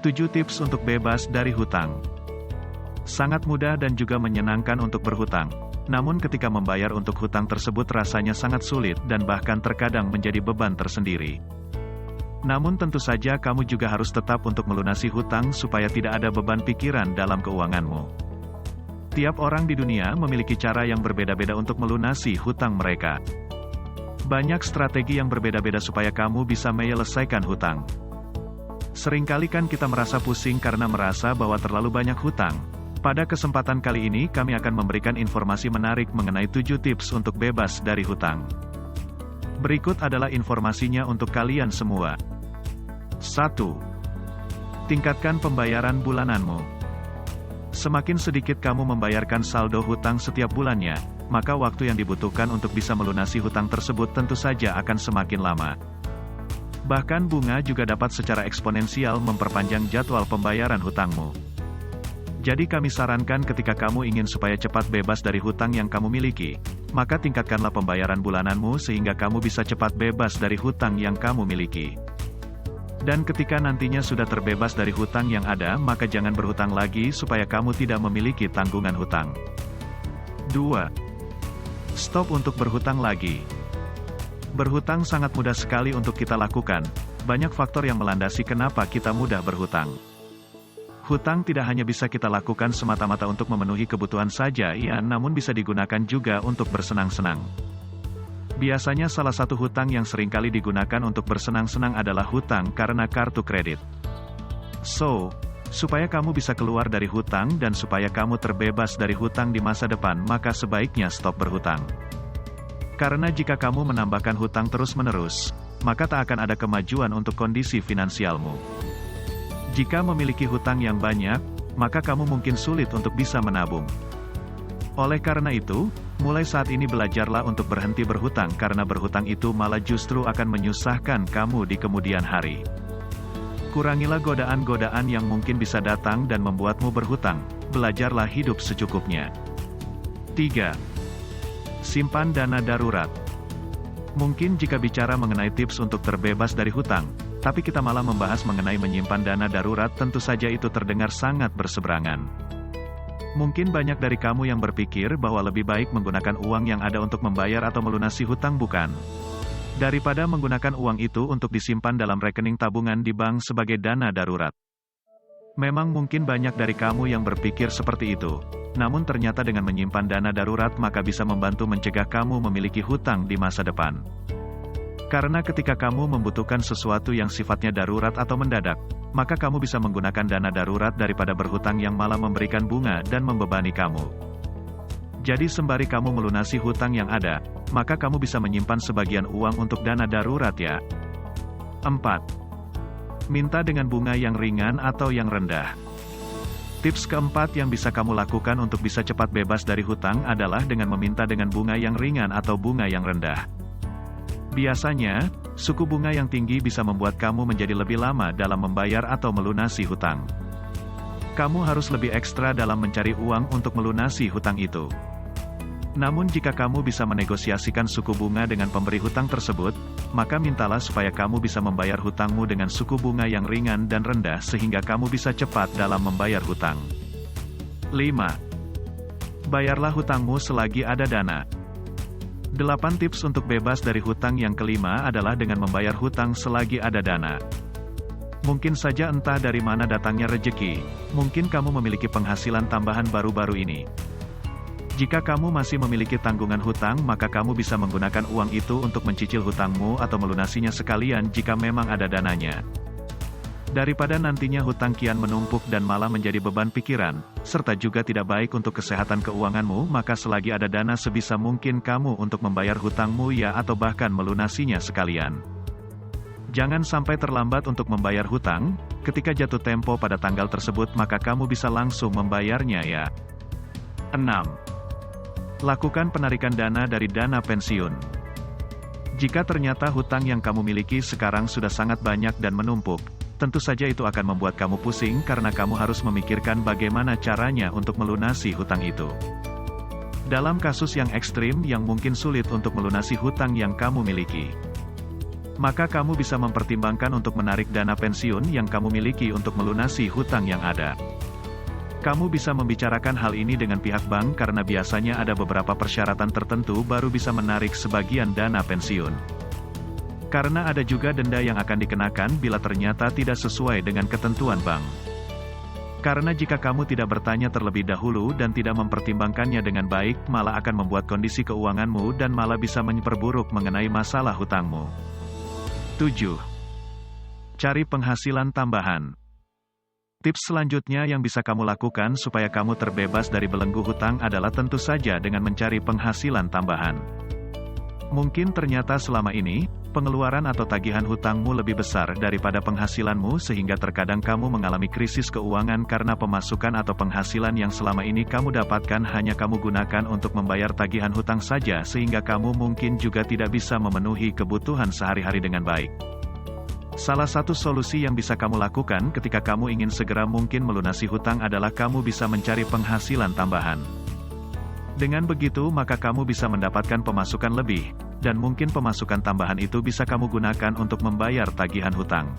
7 tips untuk bebas dari hutang. Sangat mudah dan juga menyenangkan untuk berhutang. Namun ketika membayar untuk hutang tersebut rasanya sangat sulit dan bahkan terkadang menjadi beban tersendiri. Namun tentu saja kamu juga harus tetap untuk melunasi hutang supaya tidak ada beban pikiran dalam keuanganmu. Tiap orang di dunia memiliki cara yang berbeda-beda untuk melunasi hutang mereka. Banyak strategi yang berbeda-beda supaya kamu bisa menyelesaikan hutang. Seringkali kan kita merasa pusing karena merasa bahwa terlalu banyak hutang. Pada kesempatan kali ini kami akan memberikan informasi menarik mengenai 7 tips untuk bebas dari hutang. Berikut adalah informasinya untuk kalian semua. 1. Tingkatkan pembayaran bulananmu. Semakin sedikit kamu membayarkan saldo hutang setiap bulannya, maka waktu yang dibutuhkan untuk bisa melunasi hutang tersebut tentu saja akan semakin lama. Bahkan bunga juga dapat secara eksponensial memperpanjang jadwal pembayaran hutangmu. Jadi kami sarankan ketika kamu ingin supaya cepat bebas dari hutang yang kamu miliki, maka tingkatkanlah pembayaran bulananmu sehingga kamu bisa cepat bebas dari hutang yang kamu miliki. Dan ketika nantinya sudah terbebas dari hutang yang ada, maka jangan berhutang lagi supaya kamu tidak memiliki tanggungan hutang. 2. Stop untuk berhutang lagi. Berhutang sangat mudah sekali untuk kita lakukan. Banyak faktor yang melandasi kenapa kita mudah berhutang. Hutang tidak hanya bisa kita lakukan semata-mata untuk memenuhi kebutuhan saja ya, namun bisa digunakan juga untuk bersenang-senang. Biasanya salah satu hutang yang seringkali digunakan untuk bersenang-senang adalah hutang karena kartu kredit. So, supaya kamu bisa keluar dari hutang dan supaya kamu terbebas dari hutang di masa depan, maka sebaiknya stop berhutang. Karena jika kamu menambahkan hutang terus-menerus, maka tak akan ada kemajuan untuk kondisi finansialmu. Jika memiliki hutang yang banyak, maka kamu mungkin sulit untuk bisa menabung. Oleh karena itu, mulai saat ini belajarlah untuk berhenti berhutang karena berhutang itu malah justru akan menyusahkan kamu di kemudian hari. Kurangilah godaan-godaan yang mungkin bisa datang dan membuatmu berhutang. Belajarlah hidup secukupnya. 3. Simpan dana darurat. Mungkin jika bicara mengenai tips untuk terbebas dari hutang, tapi kita malah membahas mengenai menyimpan dana darurat, tentu saja itu terdengar sangat berseberangan. Mungkin banyak dari kamu yang berpikir bahwa lebih baik menggunakan uang yang ada untuk membayar atau melunasi hutang, bukan? Daripada menggunakan uang itu untuk disimpan dalam rekening tabungan di bank sebagai dana darurat. Memang mungkin banyak dari kamu yang berpikir seperti itu. Namun ternyata dengan menyimpan dana darurat maka bisa membantu mencegah kamu memiliki hutang di masa depan. Karena ketika kamu membutuhkan sesuatu yang sifatnya darurat atau mendadak, maka kamu bisa menggunakan dana darurat daripada berhutang yang malah memberikan bunga dan membebani kamu. Jadi sembari kamu melunasi hutang yang ada, maka kamu bisa menyimpan sebagian uang untuk dana darurat ya. 4. Minta dengan bunga yang ringan atau yang rendah. Tips keempat yang bisa kamu lakukan untuk bisa cepat bebas dari hutang adalah dengan meminta dengan bunga yang ringan atau bunga yang rendah. Biasanya, suku bunga yang tinggi bisa membuat kamu menjadi lebih lama dalam membayar atau melunasi hutang. Kamu harus lebih ekstra dalam mencari uang untuk melunasi hutang itu. Namun jika kamu bisa menegosiasikan suku bunga dengan pemberi hutang tersebut, maka mintalah supaya kamu bisa membayar hutangmu dengan suku bunga yang ringan dan rendah sehingga kamu bisa cepat dalam membayar hutang. 5. Bayarlah hutangmu selagi ada dana. 8 tips untuk bebas dari hutang yang kelima adalah dengan membayar hutang selagi ada dana. Mungkin saja entah dari mana datangnya rejeki, mungkin kamu memiliki penghasilan tambahan baru-baru ini. Jika kamu masih memiliki tanggungan hutang, maka kamu bisa menggunakan uang itu untuk mencicil hutangmu atau melunasinya sekalian jika memang ada dananya. Daripada nantinya hutang kian menumpuk dan malah menjadi beban pikiran, serta juga tidak baik untuk kesehatan keuanganmu, maka selagi ada dana sebisa mungkin kamu untuk membayar hutangmu ya atau bahkan melunasinya sekalian. Jangan sampai terlambat untuk membayar hutang, ketika jatuh tempo pada tanggal tersebut maka kamu bisa langsung membayarnya ya. 6. Lakukan penarikan dana dari dana pensiun. Jika ternyata hutang yang kamu miliki sekarang sudah sangat banyak dan menumpuk, tentu saja itu akan membuat kamu pusing karena kamu harus memikirkan bagaimana caranya untuk melunasi hutang itu. Dalam kasus yang ekstrim yang mungkin sulit untuk melunasi hutang yang kamu miliki, maka kamu bisa mempertimbangkan untuk menarik dana pensiun yang kamu miliki untuk melunasi hutang yang ada. Kamu bisa membicarakan hal ini dengan pihak bank karena biasanya ada beberapa persyaratan tertentu baru bisa menarik sebagian dana pensiun. Karena ada juga denda yang akan dikenakan bila ternyata tidak sesuai dengan ketentuan bank. Karena jika kamu tidak bertanya terlebih dahulu dan tidak mempertimbangkannya dengan baik, malah akan membuat kondisi keuanganmu dan malah bisa memperburuk mengenai masalah hutangmu. 7. Cari penghasilan tambahan. Tips selanjutnya yang bisa kamu lakukan supaya kamu terbebas dari belenggu hutang adalah tentu saja dengan mencari penghasilan tambahan. Mungkin ternyata selama ini, pengeluaran atau tagihan hutangmu lebih besar daripada penghasilanmu sehingga terkadang kamu mengalami krisis keuangan karena pemasukan atau penghasilan yang selama ini kamu dapatkan hanya kamu gunakan untuk membayar tagihan hutang saja sehingga kamu mungkin juga tidak bisa memenuhi kebutuhan sehari-hari dengan baik. Salah satu solusi yang bisa kamu lakukan ketika kamu ingin segera mungkin melunasi hutang adalah kamu bisa mencari penghasilan tambahan. Dengan begitu maka kamu bisa mendapatkan pemasukan lebih, dan mungkin pemasukan tambahan itu bisa kamu gunakan untuk membayar tagihan hutang.